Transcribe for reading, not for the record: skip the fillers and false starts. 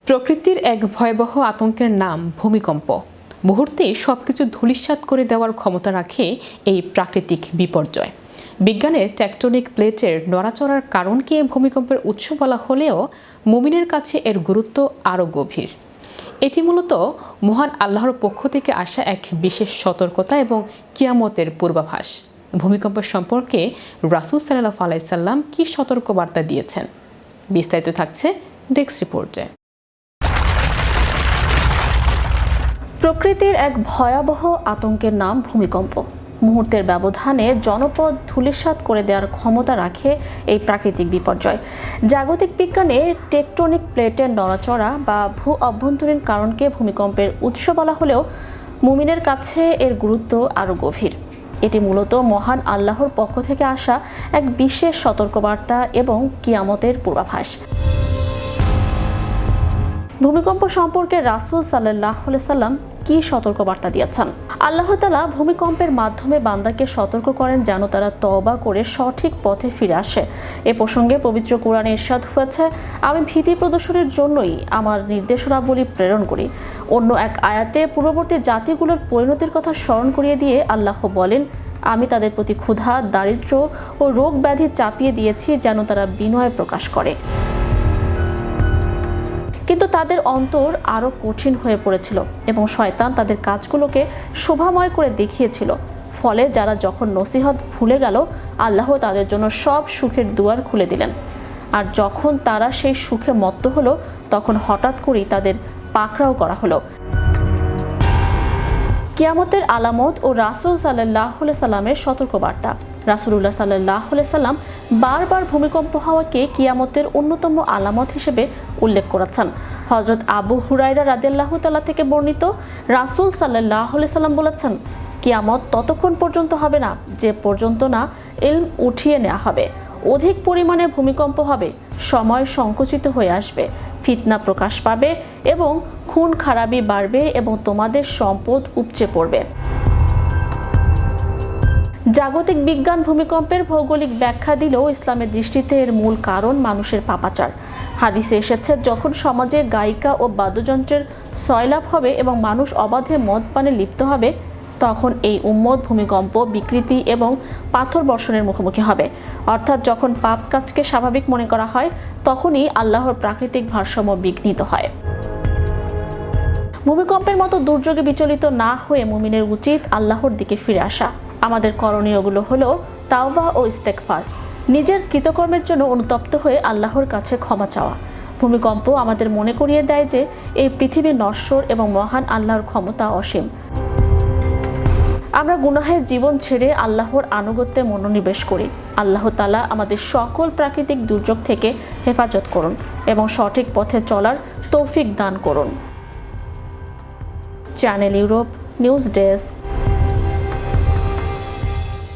প্রকৃতির এক ভয়াবহ আতঙ্কের নাম ভূমিকম্প। মুহূর্তে সবকিছু ধূলিসাৎ করে দেওয়ার ক্ষমতা রাখে এই প্রাকৃতিক বিপর্যয়। বিজ্ঞানের টেকটনিক প্লেটের নড়াচড়ার কারণকে ভূমিকম্পের উৎস বলা হলেও মুমিনের কাছে এর গুরুত্ব আরও গভীর। এটি মূলত মহান আল্লাহর পক্ষ থেকে আসা এক বিশেষ সতর্কতা এবং কিয়ামতের পূর্বাভাস। ভূমিকম্প সম্পর্কে রাসূল সাল্লাল্লাহু আলাইহি সাল্লাম কি সতর্কবার্তা দিয়েছেন, বিস্তারিত থাকছে ডেস্ক রিপোর্টে। প্রকৃতির এক ভয়াবহ আতঙ্কের নাম ভূমিকম্প। মুহূর্তের ব্যবধানে জনপদ ধূলিসাৎ করে দেওয়ার ক্ষমতা রাখে এই প্রাকৃতিক বিপর্যয়। জাগতিক বিজ্ঞানে টেকটনিক প্লেটের নড়াচড়া বা ভূ অভ্যন্তরীণ কারণকে ভূমিকম্পের উৎস বলা হলেও মুমিনের কাছে এর গুরুত্ব আরও গভীর। এটি মূলত মহান আল্লাহর পক্ষ থেকে আসা এক বিশেষ সতর্কবার্তা এবং কিয়ামতের পূর্বাভাস। ভূমিকম্প সম্পর্কে রাসূল সাল্লাল্লাহু আলাইহি সাল্লাম কি সতর্কবার্তা দিয়েছেন? আল্লাহ তাআলা ভূমিকম্পের মাধ্যমে বান্দাকে সতর্ক করেন যেন তারা তওবা করে সঠিক পথে ফিরে আসে। এ প্রসঙ্গে পবিত্র কোরআনে ইরশাদ হয়েছে, আমি ভীতি প্রদর্শনের জন্যই আমার নির্দেশনাবলী প্রেরণ করি। অন্য এক আয়াতে পূর্ববর্তী জাতিগুলোর পরিণতির কথা স্মরণ করিয়ে দিয়ে আল্লাহ বলেন, আমি তাদের প্রতি ক্ষুধা, দারিদ্র্য ও রোগ ব্যাধি চাপিয়ে দিয়েছি যেন তারা বিনয় প্রকাশ করে। কিন্তু তাদের অন্তর আরও কঠিন হয়ে পড়েছিল এবং শয়তান তাদের কাজগুলোকে শোভাময় করে দেখিয়েছিল। ফলে যারা যখন নসিহত ভুলে গেল, আল্লাহ তাদের জন্য সব সুখের দুয়ার খুলে দিলেন। আর যখন তারা সেই সুখে মত্ত হলো, তখন হঠাৎ করেই তাদের পাকড়াও করা হলো। কিয়ামতের আলামত ও রাসূল সাল্লাল্লাহু আলাইহি সাল্লামের সতর্কবার্তা। রাসূলুল্লাহ সাল্লাল্লাহু আলাইহি সাল্লাম বারবার ভূমিকম্প হওয়াকে কিয়ামতের অন্যতম আলামত হিসেবে উল্লেখ করেছেন। হযরত আবু হুরায়রা রাদিয়াল্লাহু তাআলা থেকে বর্ণিত, রাসূল সাল্লাল্লাহু আলাইহি সাল্লাম বলেছেন, কিয়ামত ততক্ষণ পর্যন্ত হবে না যে পর্যন্ত না ইলম উঠিয়ে নেওয়া হবে। অধিক পরিমাণে ভূমিকম্প হবে, সময় সংকুচিত হয়ে আসবে, ফিতনা প্রকাশ পাবে এবং খুন খারাপি বাড়বে এবং তোমাদের সম্পদ উপচে পড়বে। জাগতিক বিজ্ঞান ভূমিকম্পের ভৌগোলিক ব্যাখ্যা দিলেও ইসলামের দৃষ্টিতে এর মূল কারণ মানুষের পাপাচার। হাদিসে এসেছে, যখন সমাজে গায়িকা ও বাদ্যযন্ত্রের সয়লাভ হবে এবং মানুষ অবাধে মদ পানে লিপ্ত হবে, তখন এই উম্মত ভূমিকম্প, বিকৃতি এবং পাথর বর্ষণের মুখোমুখি হবে। অর্থাৎ যখন পাপ কাজকে স্বাভাবিক মনে করা হয়, তখনই আল্লাহর প্রাকৃতিক ভারসাম্য বিঘ্নিত হয়। ভূমিকম্পের মতো দুর্যোগে বিচলিত না হয়ে মুমিনের উচিত আল্লাহর দিকে ফিরে আসা। আমাদের করণীয়গুলো হলো তাওবা ও ইস্তেগফার, নিজের কৃতকর্মের জন্য অনুতপ্ত হয়ে আল্লাহর কাছে ক্ষমা চাওয়া। ভূমিকম্প আমাদের মনে করিয়ে দেয় যে এই পৃথিবী নশ্বর এবং মহান আল্লাহর ক্ষমতা অসীম। আমরা গুনাহের জীবন ছেড়ে আল্লাহর আনুগত্যে মনোনিবেশ করি। আল্লাহ তাআলা আমাদের সকল প্রাকৃতিক দুর্যোগ থেকে হেফাজত করুন এবং সঠিক পথে চলার তৌফিক দান করুন। Channel Europe news desk.